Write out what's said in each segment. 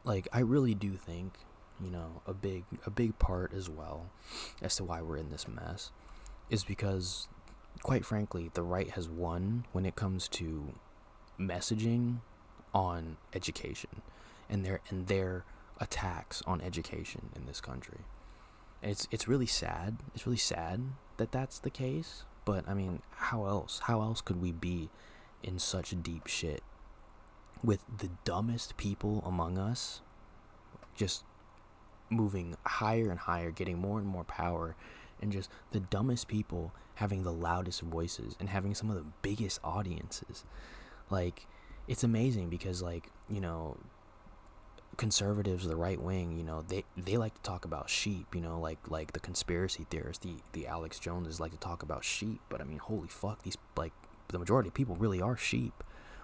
like, I really do think, a big part as well as to why we're in this mess is because, quite frankly, the right has won when it comes to messaging on education and their attacks on education in this country. And it's really sad. It's really sad that that's the case. But I mean, how else? How else could we be in such deep shit with the dumbest people among us just moving higher and higher, getting more and more power, and just the dumbest people having the loudest voices and having some of the biggest audiences? Like, it's amazing because, like, conservatives, the right wing, they like to talk about sheep, like the conspiracy theorists, the Alex Joneses like to talk about sheep. But I mean, holy fuck, these, like, the majority of people really are sheep,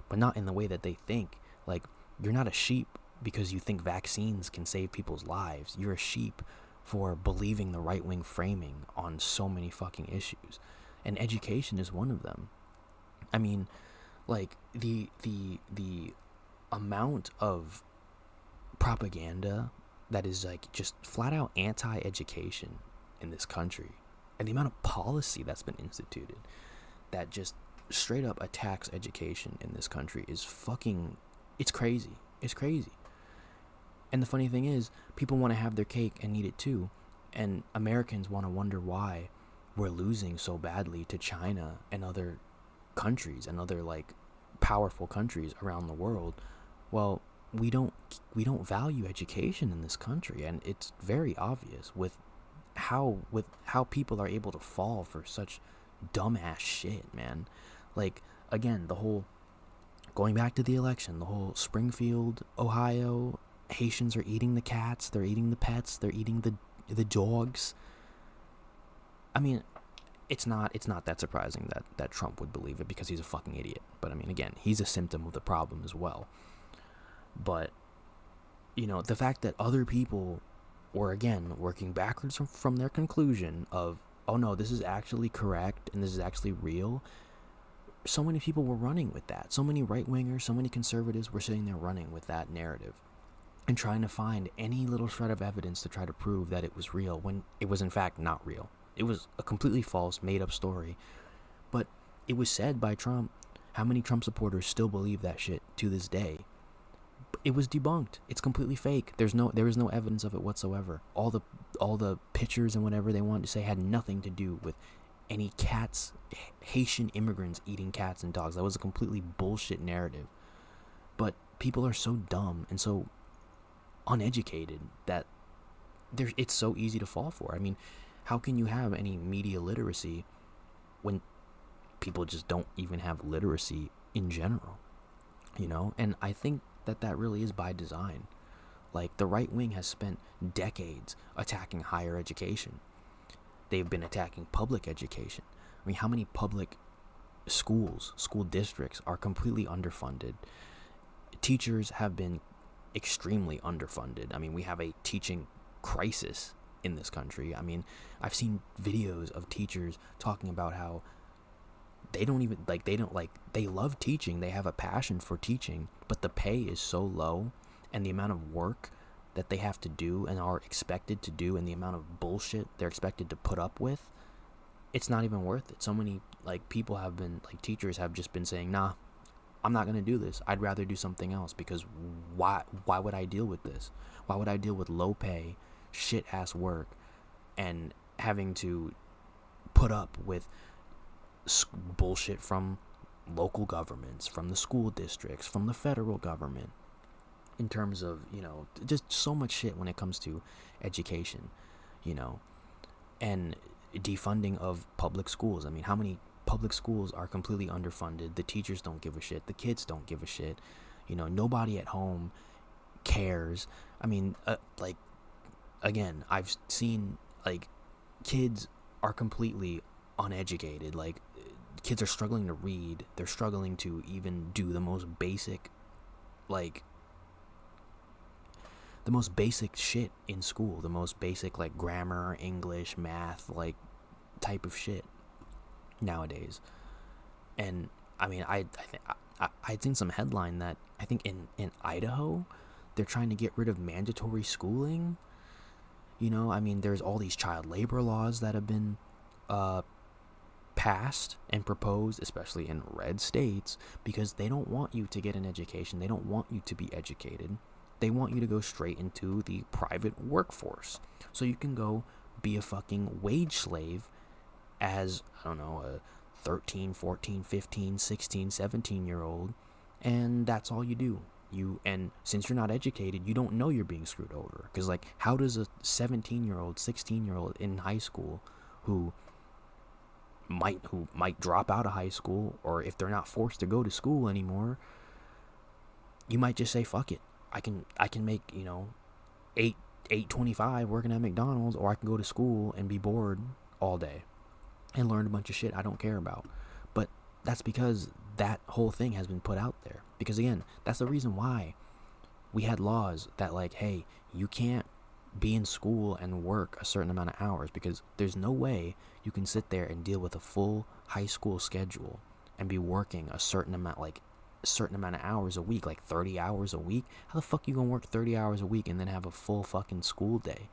but not in the way that they think. Like, you're not a sheep because you think vaccines can save people's lives. You're a sheep for believing the right wing framing on so many fucking issues, and education is one of them. I mean, like, the amount of propaganda that is, like, just flat out anti-education in this country, and the amount of policy that's been instituted that just straight up attacks education in this country is fucking, it's crazy. It's crazy. And the funny thing is, people want to have their cake and eat it too, and Americans want to wonder why we're losing so badly to China and other countries and other, like, powerful countries around the world. Well, we don't value education in this country, and it's very obvious with how people are able to fall for such dumbass shit, man. Like, again, the whole, going back to the election, the whole Springfield, Ohio, Haitians are eating the cats, they're eating the pets, they're eating the dogs. I mean, it's not that surprising that Trump would believe it, because he's a fucking idiot. But I mean, again, he's a symptom of the problem as well. But, the fact that other people were, again, working backwards from their conclusion of, oh no, this is actually correct and this is actually real. So many people were running with that. So many right-wingers, so many conservatives were sitting there running with that narrative and trying to find any little shred of evidence to try to prove that it was real, when it was in fact not real. It was a completely false, made-up story. But it was said by Trump. How many Trump supporters still believe that shit to this day? It was debunked. It's completely fake. There is no evidence of it whatsoever. All the pictures and whatever they wanted to say had nothing to do with any cats, Haitian immigrants eating cats and dogs. That was a completely bullshit narrative. But people are so dumb and so uneducated that it's so easy to fall for. I mean, how can you have any media literacy when people just don't even have literacy in general? And I think that really is by design. Like, the right wing has spent decades attacking higher education. They've been attacking public education. I mean, how many public schools, school districts are completely underfunded? Teachers have been extremely underfunded. I mean, we have a teaching crisis in this country. I mean, I've seen videos of teachers talking about how they love teaching, they have a passion for teaching, but the pay is so low, and the amount of work that they have to do and are expected to do, and the amount of bullshit they're expected to put up with, it's not even worth it. So many, like, people have been, like, teachers have just been saying, nah, I'm not going to do this. I'd rather do something else, because why would I deal with this? Why would I deal with low pay, shit ass work, and having to put up with bullshit from local governments, from the school districts, from the federal government, in terms of, just so much shit when it comes to education, and defunding of public schools. I mean, how many public schools are completely underfunded? The teachers don't give a shit. The kids don't give a shit. Nobody at home cares. I mean, like, again, I've seen, like, kids are completely uneducated. Like, kids are struggling to read. They're struggling to even do the most basic, like, the most basic shit in school. The most basic, like, grammar, English, math, like, type of shit nowadays. And I mean, I'd seen some headline that I think in Idaho They're trying to get rid of mandatory schooling. You know, I mean, there's all these child labor laws that have been passed and proposed, especially in red states, because they don't want you to get an education. They don't want you to be educated. They want you to go straight into the private workforce. So you can go be a fucking wage slave as, I don't know, a 13, 14, 15, 16, 17-year-old, and that's all you do. And since you're not educated, you don't know you're being screwed over. Because, like, how does a 17-year-old, 16-year-old in high school who might drop out of high school, or if they're not forced to go to school anymore, you might just say, fuck it, I can make, you know, 8.25 working at McDonald's, or I can go to school and be bored all day and learn a bunch of shit I don't care about. But that's because that whole thing has been put out there. Because again, that's the reason why we had laws that, like, hey, you can't be in school and work a certain amount of hours, because there's no way you can sit there and deal with a full high school schedule and be working a certain amount of hours a week, like 30 hours a week. How the fuck you gonna work 30 hours a week and then have a full fucking school day?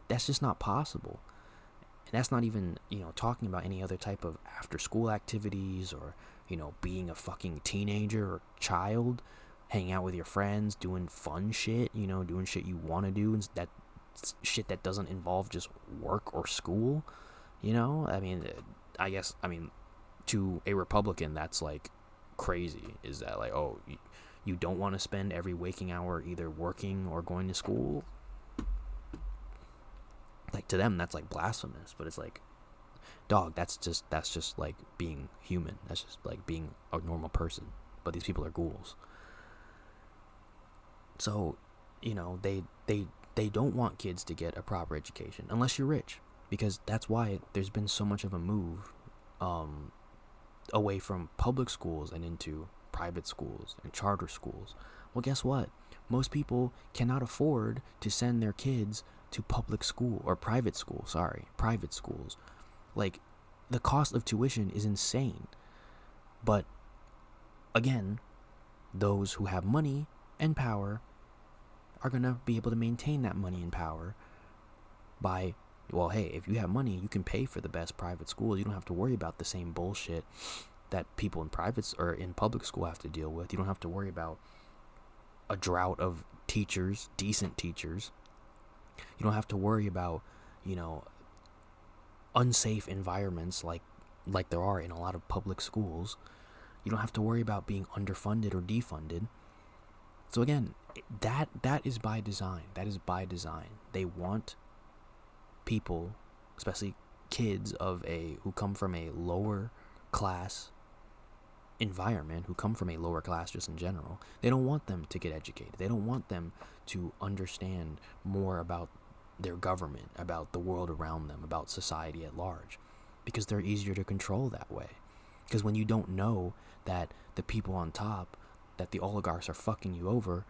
That's just not possible. And that's not even, you know, talking about any other type of after school activities, or, you know, being a fucking teenager or child, hanging out with your friends, doing fun shit, you know, doing shit you want to do, and that shit that doesn't involve just work or school, you know? I mean, to a Republican, that's like crazy. Is that like, oh, you don't want to spend every waking hour either working or going to school? Like, to them, that's like blasphemous. But it's like, dog, that's just like being human. That's just like being a normal person. But these people are ghouls. So, you know, they don't want kids to get a proper education unless you're rich, because that's why there's been so much of a move away from public schools and into private schools and charter schools. Well, guess what? Most people cannot afford to send their kids to public school or private schools. Like, the cost of tuition is insane. But again, those who have money and power are going to be able to maintain that money and power by, well, hey, if you have money, you can pay for the best private schools. You don't have to worry about the same bullshit that people in privates or in public school have to deal with. You don't have to worry about a drought of teachers, decent teachers. You don't have to worry about, you know, unsafe environments like there are in a lot of public schools. You don't have to worry about being underfunded or defunded. So again, that is by design. That is by design. They want people, especially kids who come from a lower class environment, who come from a lower class just in general, they don't want them to get educated. They don't want them to understand more about their government, about the world around them, about society at large, because they're easier to control that way. Because when you don't know that the people on top, that the oligarchs are fucking you over,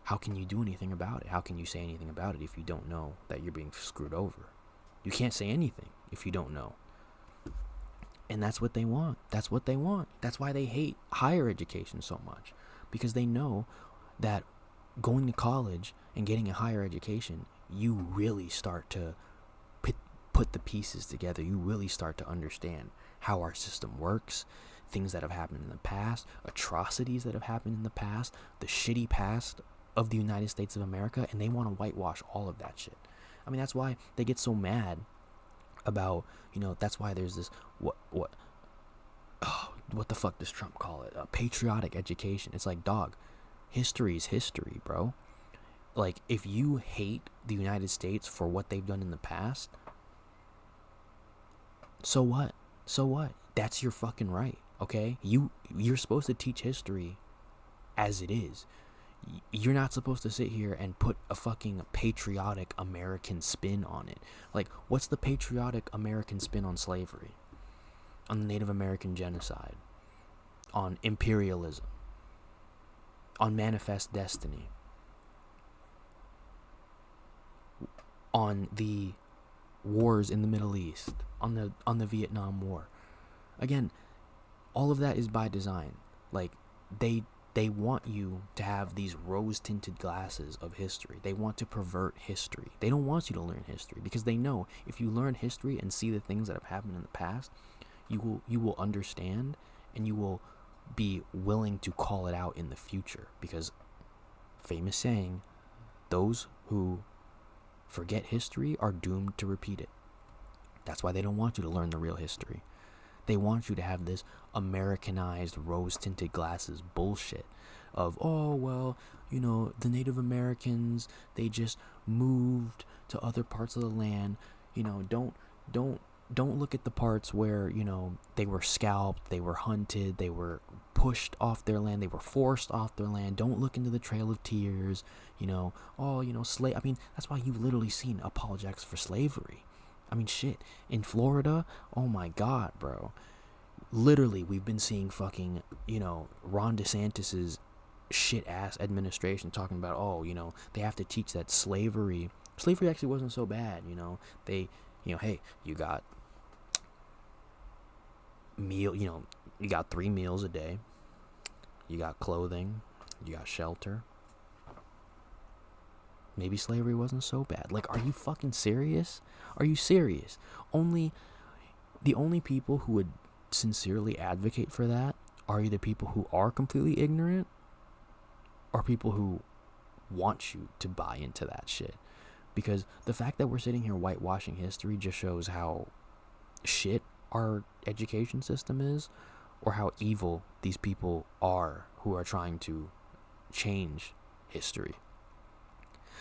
how can you do anything about it? How can you say anything about it if you don't know that you're being screwed over? You can't say anything if you don't know. And that's what they want. That's what they want. That's why they hate higher education so much. Because they know that going to college and getting a higher education, you really start to put the pieces together. You really start to understand how our system works, things that have happened in the past, atrocities that have happened in the past, the shitty past of the United States of America, and they want to whitewash all of that shit. I mean, that's why they get so mad about, you know, that's why there's this, what the fuck does Trump call it? Patriotic education. It's like, dog, history's history, bro. Like, if you hate the United States for what they've done in the past, so what? So what? That's your fucking right, okay? You're supposed to teach history as it is. You're not supposed to sit here and put a fucking patriotic American spin on it. Like, what's the patriotic American spin on slavery? On the Native American genocide? On imperialism? On manifest destiny? On the wars in the Middle East? On the Vietnam War? Again, all of that is by design. Like, they They want you to have these rose-tinted glasses of history. They want to pervert history. They don't want you to learn history because they know if you learn history and see the things that have happened in the past, you will understand, and you will be willing to call it out in the future. Because famous saying, those who forget history are doomed to repeat it. That's why they don't want you to learn the real history. They want you to have this Americanized rose-tinted glasses bullshit of, oh, well, the Native Americans, they just moved to other parts of the land. Don't look at the parts where, they were scalped, they were hunted, they were pushed off their land, they were forced off their land. Don't look into the Trail of Tears, slave. I mean, that's why you've literally seen apologetics for slavery. I mean, shit. In Florida, oh my God, bro. Literally, we've been seeing fucking, Ron DeSantis's shit-ass administration talking about, they have to teach that slavery actually wasn't so bad, They, hey, you got meal, you got 3 meals a day. You got clothing. You got shelter. Maybe slavery wasn't so bad. Like, are you fucking serious? Are you serious? The only people who would sincerely advocate for that are either people who are completely ignorant or people who want you to buy into that shit. Because the fact that we're sitting here whitewashing history just shows how shit our education system is, or how evil these people are who are trying to change history.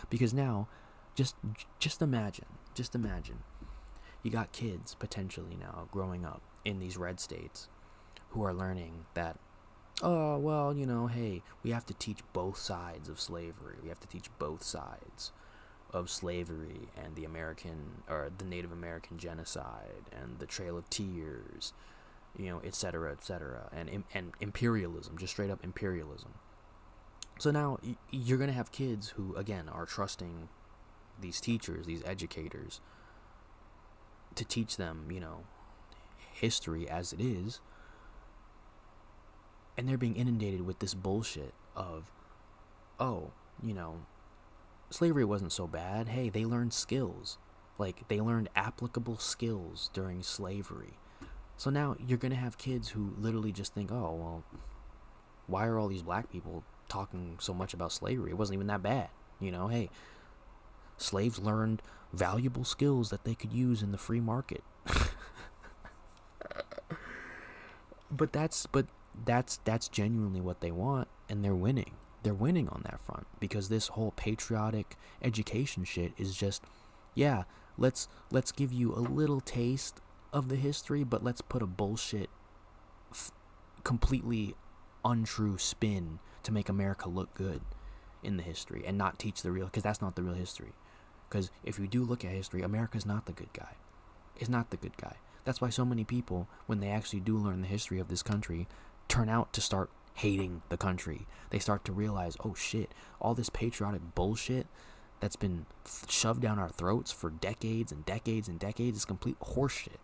Because now, just imagine, you got kids potentially now growing up in these red states who are learning that, oh, well, hey, we have to teach both sides of slavery. We have to teach both sides of slavery and the Native American genocide and the Trail of Tears, et cetera, and imperialism, just straight up imperialism. So now you're going to have kids who, again, are trusting these teachers, these educators, to teach them, history as it is. And they're being inundated with this bullshit of, slavery wasn't so bad. Hey, they learned skills. Like, they learned applicable skills during slavery. So now you're going to have kids who literally just think, oh, well, why are all these black people talking so much about slavery? It wasn't even that bad. Hey, slaves learned valuable skills that they could use in the free market. But that's genuinely what they want, and they're winning. They're winning on that front, because this whole patriotic education shit is just, yeah, let's give you a little taste of the history, but let's put a bullshit, completely untrue spin to make America look good in the history, and not teach the real, because that's not the real history. Because if you do look at history, America's not the good guy. It's not the good guy. That's why so many people, when they actually do learn the history of this country, turn out to start hating the country. They start to realize, oh shit, all this patriotic bullshit that's been shoved down our throats for decades and decades and decades is complete horseshit.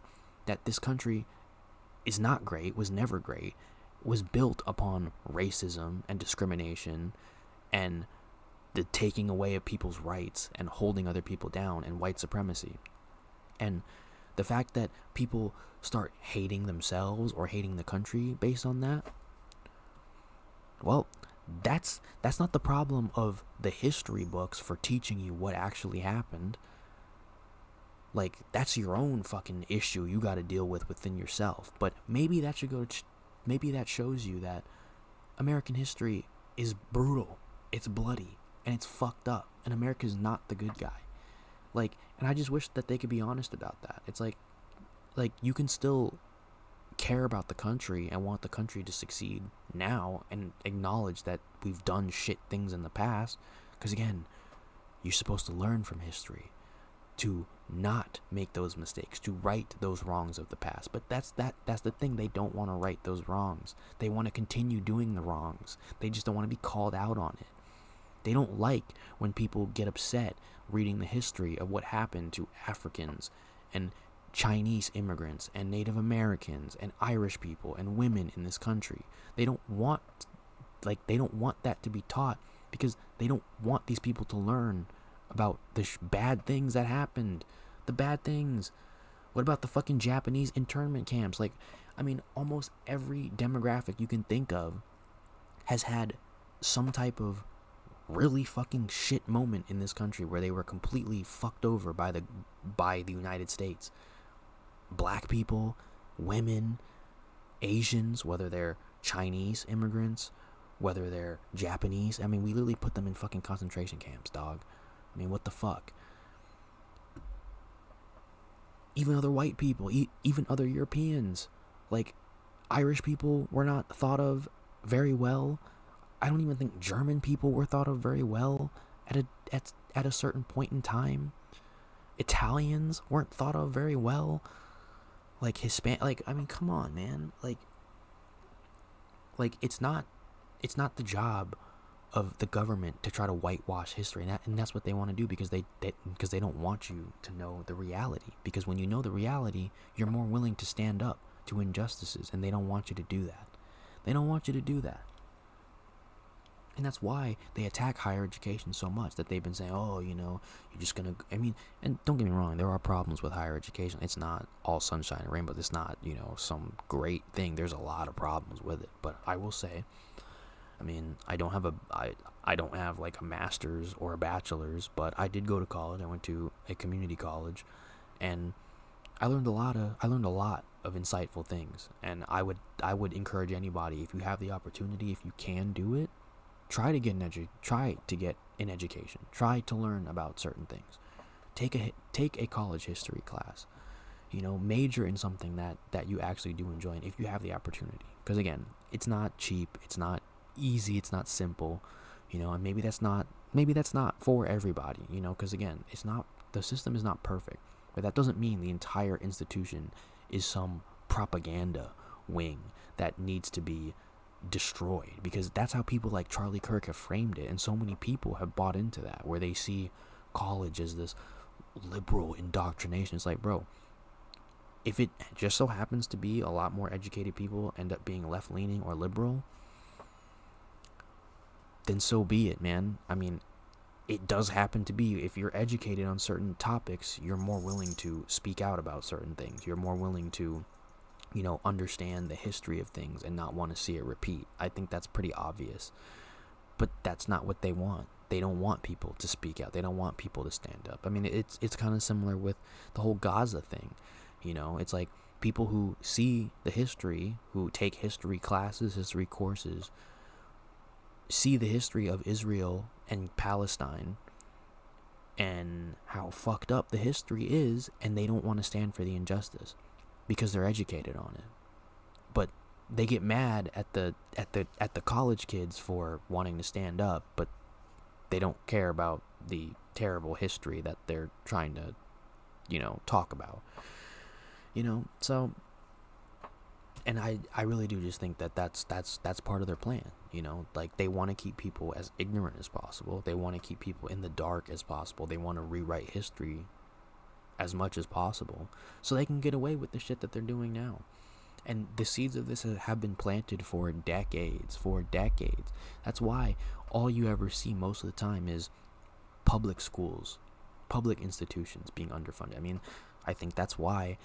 That this country is not great, was never great, was built upon racism and discrimination and the taking away of people's rights and holding other people down and white supremacy. And the fact that people start hating themselves or hating the country based on that, well, that's not the problem of the history books for teaching you what actually happened. Like, that's your own fucking issue you got to deal with within yourself. But maybe that shows you that American history is brutal, it's bloody, and it's fucked up, and America's not the good guy. Like, and I just wish that they could be honest about that. It's like you can still care about the country and want the country to succeed now and acknowledge that we've done shit things in the past. Because again, you're supposed to learn from history to not make those mistakes, to right those wrongs of the past. But that's the thing. They don't want to right those wrongs. They want to continue doing the wrongs. They just don't want to be called out on it. They don't like when people get upset reading the history of what happened to Africans and Chinese immigrants and Native Americans and Irish people and women in this country. They don't want like they don't want that to be taught because they don't want these people to learn about the bad things that happened. The bad things. What about the fucking Japanese internment camps? Like, I mean, almost every demographic you can think of has had some type of really fucking shit moment in this country where they were completely fucked over by the United States. Black people, women, Asians, whether they're Chinese immigrants, whether they're Japanese. I mean, we literally put them in fucking concentration camps, dog. I mean, what the fuck? Even other white people, even other Europeans, like Irish people were not thought of very well. I don't even think German people were thought of very well at a certain point in time. Italians weren't thought of very well. Like like, I mean, come on, man. Like it's not the job of the government to try to whitewash history, and that's what they want to do because they don't want you to know the reality. Because when you know the reality, you're more willing to stand up to injustices, and they don't want you to do that. They don't want you to do that. And that's why they attack higher education so much, that they've been saying, oh, you know, you're just going to, I mean, and don't get me wrong, there are problems with higher education. It's not all sunshine and rainbows. It's not, you know, some great thing. There's a lot of problems with it. But I will say, I mean, I don't have like a master's or a bachelor's, but I did go to college. I went to a community college, and I learned a lot of insightful things. And I would encourage anybody, if you have the opportunity, if you can do it, try to get an education. Try to learn about certain things. Take a college history class. You know, major in something that you actually do enjoy, and if you have the opportunity. Because again, it's not cheap, it's not easy, it's not simple, you know, and maybe that's not for everybody, you know, because again, the system is not perfect, but that doesn't mean the entire institution is some propaganda wing that needs to be destroyed, because that's how people like Charlie Kirk have framed it, and so many people have bought into that, where they see college as this liberal indoctrination. It's like, bro, if it just so happens to be a lot more educated people end up being left-leaning or liberal, then so be it, man. I mean, it does happen to be, if you're educated on certain topics, you're more willing to speak out about certain things. You're more willing to, you know, understand the history of things and not want to see it repeat. I think that's pretty obvious. But that's not what they want. They don't want people to speak out. They don't want people to stand up. I mean, it's kind of similar with the whole Gaza thing. You know, it's like people who see the history, who take history classes, history courses, see the history of Israel and Palestine and how fucked up the history is, and they don't want to stand for the injustice because they're educated on it. But they get mad at the college kids for wanting to stand up, but they don't care about the terrible history that they're trying to, you know, talk about. You know, so, and I really do just think that's part of their plan. You know, like, they want to keep people as ignorant as possible. They want to keep people in the dark as possible. They want to rewrite history as much as possible so they can get away with the shit that they're doing now. And the seeds of this have been planted for decades. That's why all you ever see most of the time is public schools, public institutions being underfunded. I mean, I think that's why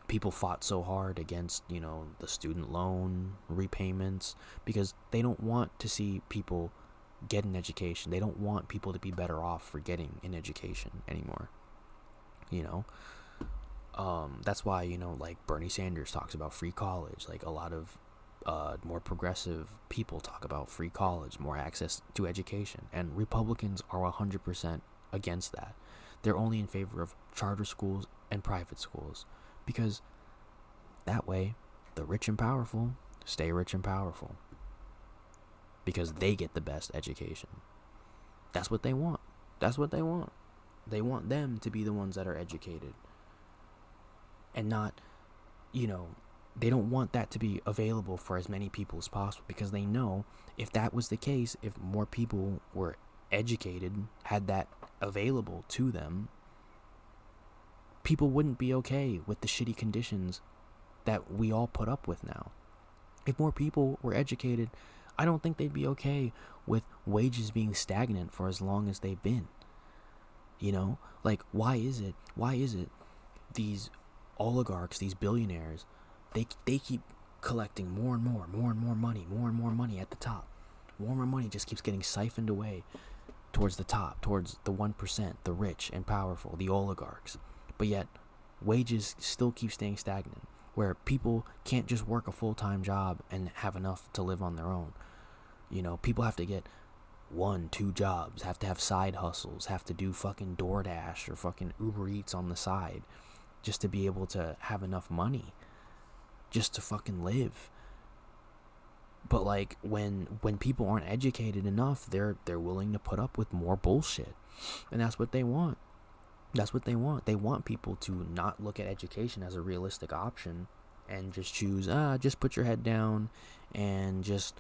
people fought so hard against, you know, the student loan repayments, because they don't want to see people get an education. They don't want people to be better off for getting an education anymore. You know, that's why, you know, like Bernie Sanders talks about free college. Like, a lot of more progressive people talk about free college, more access to education, and Republicans are 100% against that. They're only in favor of charter schools and private schools, because that way the rich and powerful stay rich and powerful, because they get the best education. That's what they want. They want them to be the ones that are educated, and not, you know, they don't want that to be available for as many people as possible, because they know if that was the case, if more people were educated, had that available to them, people wouldn't be okay with the shitty conditions that we all put up with now. If more people were educated, I don't think they'd be okay with wages being stagnant for as long as they've been. You know, like why is it these oligarchs, these billionaires, they keep collecting more and more money at the top. More and more money just keeps getting siphoned away towards the top, towards the 1%, the rich and powerful, the oligarchs. But yet, wages still keep staying stagnant, where people can't just work a full-time job and have enough to live on their own. You know, people have to get 1, 2 jobs, have to have side hustles, have to do fucking DoorDash or fucking Uber Eats on the side just to be able to have enough money just to fucking live. But like when people aren't educated enough, they're willing to put up with more bullshit. And that's what they want. That's what they want. They want people to not look at education as a realistic option and just choose, just put your head down and just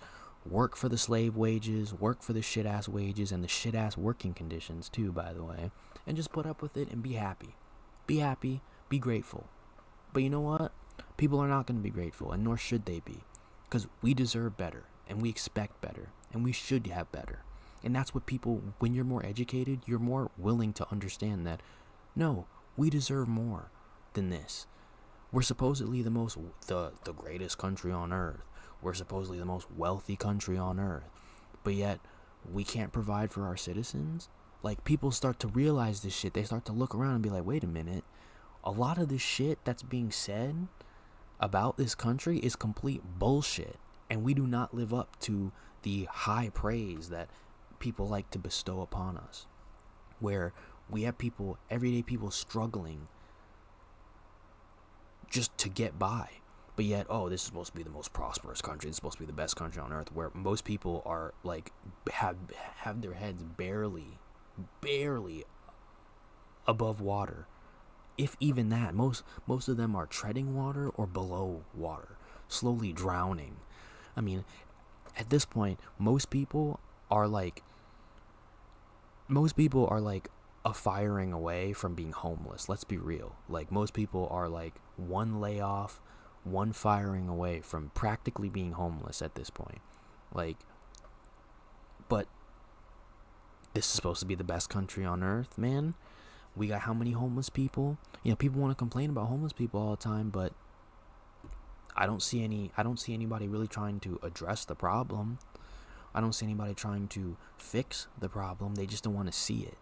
work for the slave wages, work for the shit ass wages and the shit ass working conditions too, by the way, and just put up with it and be happy. Be happy, be grateful. But you know what? People are not going to be grateful, and nor should they be, because we deserve better and we expect better and we should have better. And that's what people, when you're more educated, you're more willing to understand that no, we deserve more than this. We're supposedly the greatest country on earth. We're supposedly the most wealthy country on earth. But yet, we can't provide for our citizens? Like, people start to realize this shit. They start to look around and be like, wait a minute. A lot of the shit that's being said about this country is complete bullshit. And we do not live up to the high praise that people like to bestow upon us. Where we have people, everyday people, struggling just to get by. But yet, this is supposed to be the most prosperous country. It's supposed to be the best country on earth, where most people are like have their heads barely above water. If even that, most of them are treading water or below water, slowly drowning. I mean, at this point, most people are like a firing away from being homeless. Let's be real. Like, most people are like one layoff, one firing away from practically being homeless at this point. Like, but this is supposed to be the best country on earth, man. We got how many homeless people? You know, people want to complain about homeless people all the time, but I don't see anybody really trying to address the problem. I don't see anybody trying to fix the problem. They just don't want to see it.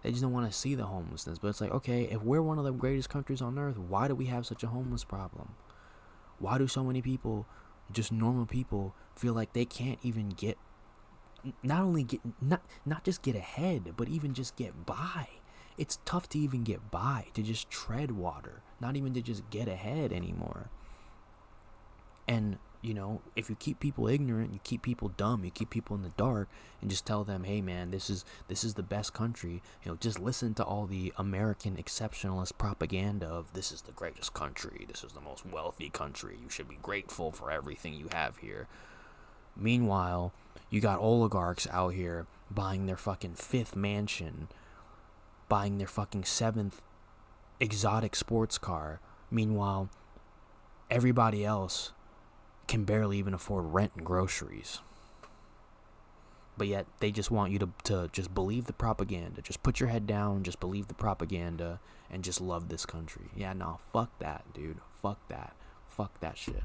They just don't want to see the homelessness. But it's like, okay, if we're one of the greatest countries on earth, why do we have such a homeless problem? Why do so many people, just normal people, feel like they can't even get, not just get ahead, but even just get by? It's tough to even get by, to just tread water, not even to just get ahead anymore. And, you know, if you keep people ignorant, you keep people dumb, you keep people in the dark, and just tell them, hey man, this is the best country, you know, just listen to all the American exceptionalist propaganda of this is the greatest country, this is the most wealthy country, you should be grateful for everything you have here. Meanwhile, you got oligarchs out here buying their fucking 5th mansion, buying their fucking 7th exotic sports car. Meanwhile, everybody else can barely even afford rent and groceries. But yet, they just want you to just believe the propaganda. Just put your head down, just believe the propaganda, and just love this country. Yeah, no, fuck that, dude. Fuck that. Fuck that shit.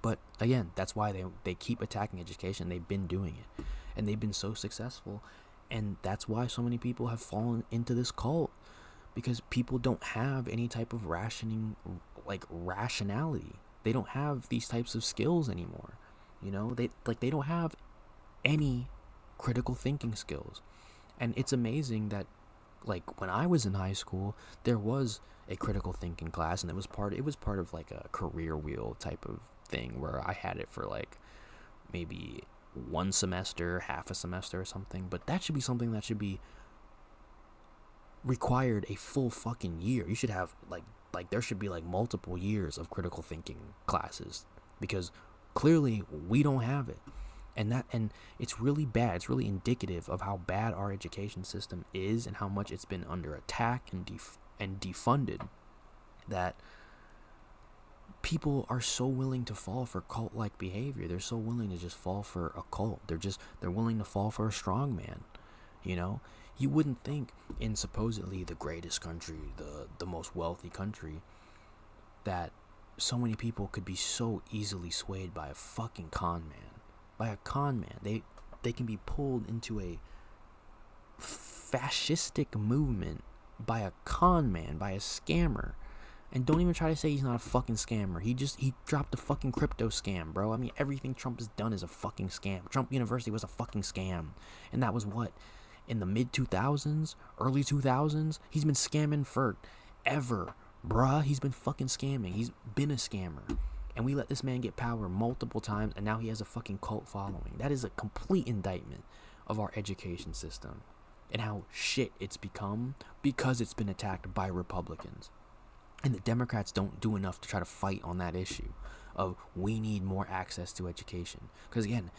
But again, that's why they keep attacking education. They've been doing it. And they've been so successful. And that's why so many people have fallen into this cult. Because people don't have any type of rationality. They don't have these types of skills anymore. You know, they don't have any critical thinking skills. And it's amazing that, like, when I was in high school, there was a critical thinking class, and it was part of like a career wheel type of thing where I had it for like maybe one semester, half a semester or something. But that should be something that should be required a full fucking year. You should have like there should be like multiple years of critical thinking classes, because clearly we don't have it. And it's really bad. It's really indicative of how bad our education system is and how much it's been under attack and defunded, that people are so willing to fall for cult-like behavior. They're so willing to just fall for a cult. They're willing to fall for a strong man. You know, you wouldn't think in supposedly the greatest country, the most wealthy country, that so many people could be so easily swayed by a fucking con man. By a con man. They can be pulled into a fascistic movement by a con man, by a scammer. And don't even try to say he's not a fucking scammer. He dropped a fucking crypto scam, bro. I mean, everything Trump has done is a fucking scam. Trump University was a fucking scam. And that was what? In the mid 2000s? Early 2000s? He's been scamming for ever, bruh. He's been fucking scamming. He's been a scammer. And we let this man get power multiple times, and now he has a fucking cult following. That is a complete indictment of our education system and how shit it's become because it's been attacked by Republicans. And the Democrats don't do enough to try to fight on that issue of we need more access to education. Because again,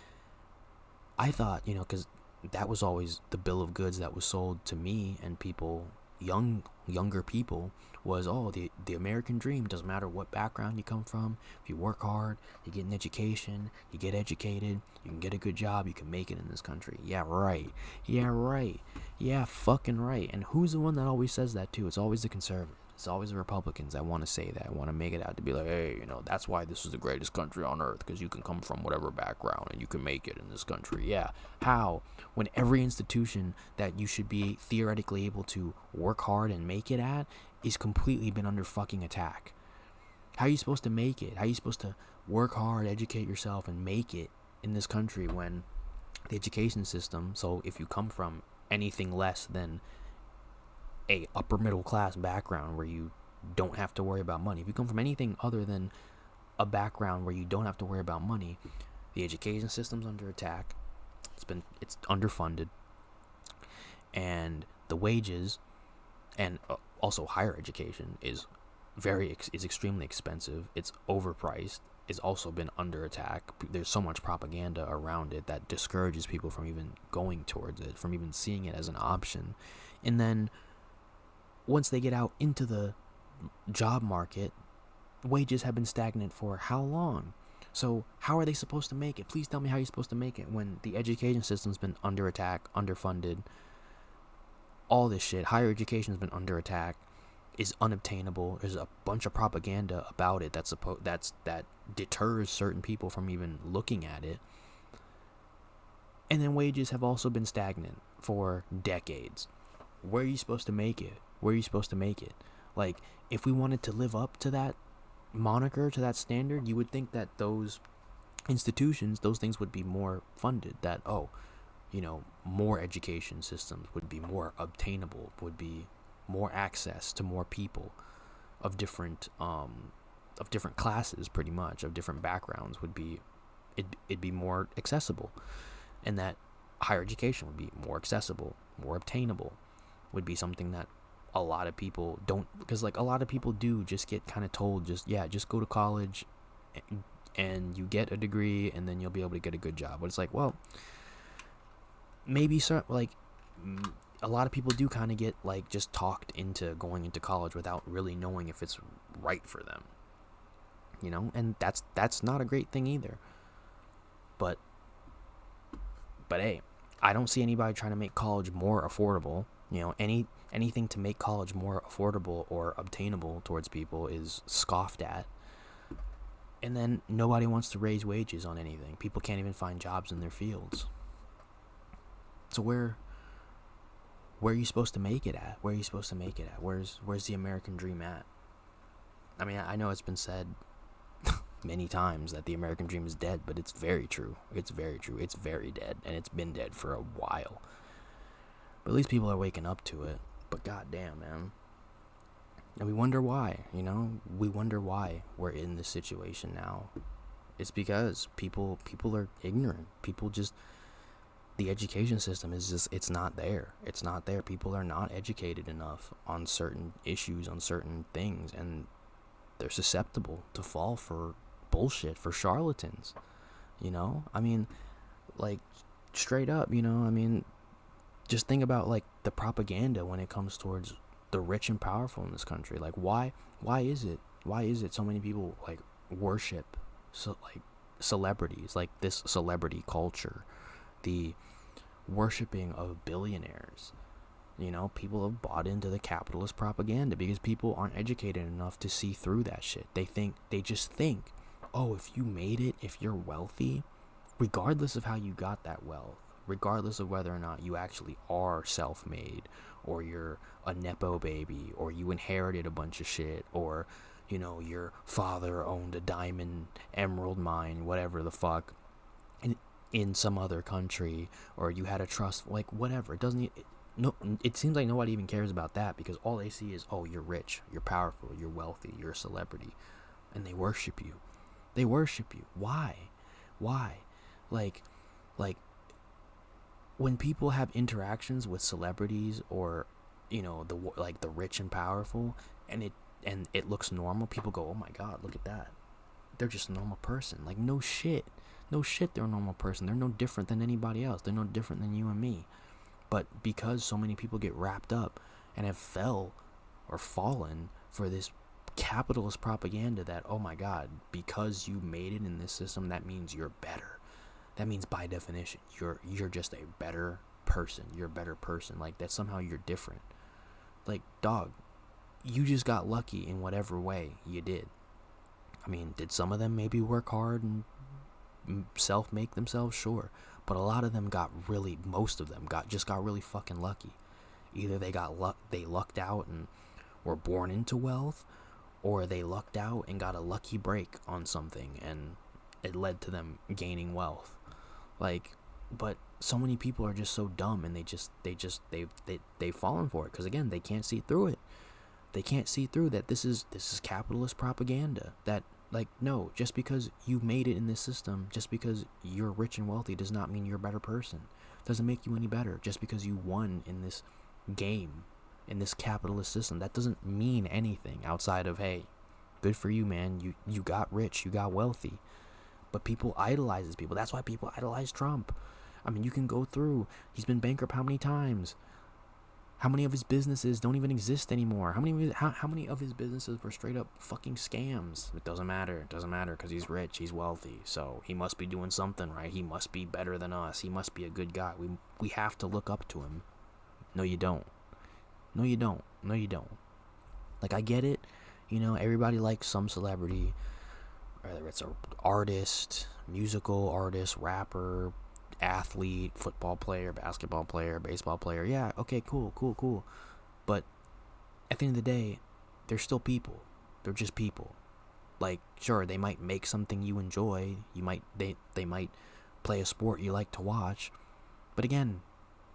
I thought, because that was always the bill of goods that was sold to me and people, younger people, was, the American dream. Doesn't matter what background you come from. If you work hard, you get an education, you get educated, you can get a good job, you can make it in this country. Yeah, right. Yeah, right. Yeah, fucking right. And who's the one that always says that too? It's always the conservatives. It's always the Republicans that want to say that, want to make it out to be like, hey, that's why this is the greatest country on earth, because you can come from whatever background and you can make it in this country. Yeah. How? When every institution that you should be theoretically able to work hard and make it at is completely been under fucking attack. How are you supposed to make it? How are you supposed to work hard, educate yourself, and make it in this country when the education system, so if you come from anything less than a upper middle class background where you don't have to worry about money, if you come from anything other than a background where you don't have to worry about money, the education system's under attack. It's underfunded, and the wages and also higher education is extremely expensive. It's overpriced. It's also been under attack. There's so much propaganda around it that discourages people from even going towards it, from even seeing it as an option. And then once they get out into the job market, wages have been stagnant for how long? So how are they supposed to make it? Please tell me how you're supposed to make it when the education system's been under attack, underfunded, all this shit. Higher education's been under attack, is unobtainable. There's a bunch of propaganda about it that deters certain people from even looking at it. And then wages have also been stagnant for decades. Where are you supposed to make it? Where are you supposed to make it? Like, if we wanted to live up to that moniker, to that standard, you would think that those institutions, those things would be more funded. That, more education systems would be more obtainable, would be more access to more people of different classes, pretty much, of different backgrounds, it'd be more accessible. And that higher education would be more accessible, more obtainable, would be something that a lot of people don't, because like a lot of people do just get kind of told, just go to college and you get a degree and then you'll be able to get a good job. But it's like, well, maybe a lot of people do kind of get like just talked into going into college without really knowing if it's right for them, and that's not a great thing either. But hey, I don't see anybody trying to make college more affordable. Anything to make college more affordable or obtainable towards people is scoffed at. And then nobody wants to raise wages on anything. People can't even find jobs in their fields. So where are you supposed to make it at? Where are you supposed to make it at? Where's the American dream at? I mean, I know it's been said many times that the American dream is dead, but it's very true. It's very true. It's very dead, and it's been dead for a while. But at least people are waking up to it. But goddamn, man. And we wonder why, We wonder why we're in this situation now. It's because people are ignorant. The education system is just, it's not there. It's not there. People are not educated enough on certain issues, on certain things, and they're susceptible to fall for bullshit, for charlatans. I mean, like, straight up, just think about like the propaganda when it comes towards the rich and powerful in this country. Like, why is it so many people like worship, so like celebrities, like this celebrity culture, the worshiping of billionaires. You know, people have bought into the capitalist propaganda because people aren't educated enough to see through that shit. They just think, oh, if you made it, if you're wealthy, regardless of how you got that wealth, regardless of whether or not you actually are self-made, or you're a nepo baby, or you inherited a bunch of shit, or, you know, your father owned a diamond emerald mine, whatever the fuck, in some other country, or you had a trust, like whatever. It doesn't. No, it seems like nobody even cares about that because all they see is, oh, you're rich, you're powerful, you're wealthy, you're a celebrity, and they worship you. They worship you. Why? Why? Like, like when people have interactions with celebrities, or, you know, the rich and powerful, and it looks normal, people go, oh my god, look at that. They're just a normal person. Like, no shit. No shit, they're a normal person. They're no different than anybody else. They're no different than you and me. But because so many people get wrapped up and have fallen for this capitalist propaganda that, oh my god, because you made it in this system, that means you're better. That means by definition, you're just a better person. You're a better person. Like, that somehow you're different. Like, dog, you just got lucky in whatever way you did. I mean, did some of them maybe work hard and self-make themselves? Sure. But a lot of them most of them got really fucking lucky. Either they lucked out and were born into wealth, or they lucked out and got a lucky break on something and it led to them gaining wealth. Like, but so many people are just so dumb, and they've fallen for it because, again, they can't see through it. They can't see through that this is capitalist propaganda. That, like, no, just because you made it in this system, just because you're rich and wealthy, does not mean you're a better person. Doesn't make you any better. Just because you won in this game, in this capitalist system, that doesn't mean anything outside of, hey, good for you, man. You got rich, you got wealthy. But people idolize these people. That's why people idolize Trump. I mean, you can go through. He's been bankrupt how many times? How many of his businesses don't even exist anymore? How many of his businesses were straight up fucking scams? It doesn't matter. It doesn't matter because he's rich. He's wealthy. So he must be doing something right. He must be better than us. He must be a good guy. We have to look up to him. No, you don't. No, you don't. No, you don't. Like, I get it. You know, everybody likes some celebrity. Whether it's an artist, musical artist, rapper, athlete, football player, basketball player, baseball player. Yeah, okay, cool. But at the end of the day, they're still people. They're just people. Like, sure, they might make something you enjoy. They might play a sport you like to watch. But again,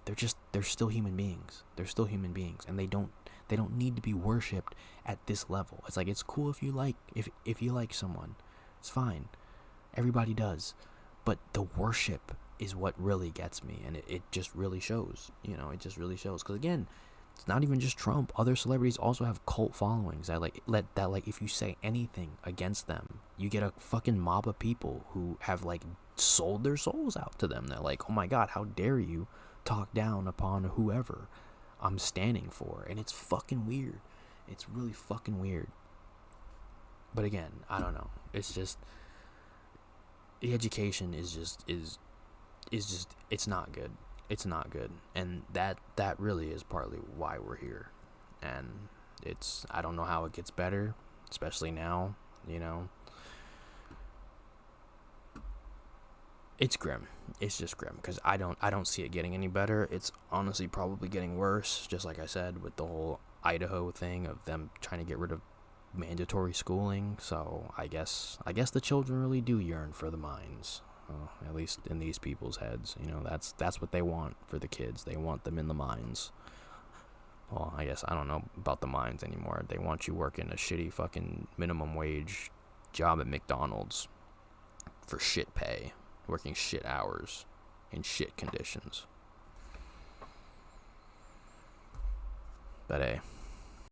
they're still human beings. They're still human beings, and they don't need to be worshipped at this level. It's like, it's cool if you like someone. It's fine. Everybody does. But the worship is what really gets me, and it just really shows. You know, it just really shows. Because, again, it's not even just Trump. Other celebrities also have cult followings that if you say anything against them, you get a fucking mob of people who have, like, sold their souls out to them. They're like, oh my god, how dare you talk down upon whoever I'm standing for. And it's fucking weird. It's really fucking weird. But again, I don't know. It's just, the education is just it's not good. It's not good. And that really is partly why we're here. And I don't know how it gets better, especially now, you know. It's grim. It's just grim because I don't see it getting any better. It's honestly probably getting worse, just like I said, with the whole Idaho thing of them trying to get rid of mandatory schooling. So I guess the children really do yearn for the mines, at least in these people's heads. You know, that's what they want for the kids. They want them in the mines. Well, I guess I don't know about the mines anymore. They want you working a shitty fucking minimum wage job at McDonald's for shit pay, working shit hours in shit conditions. But hey,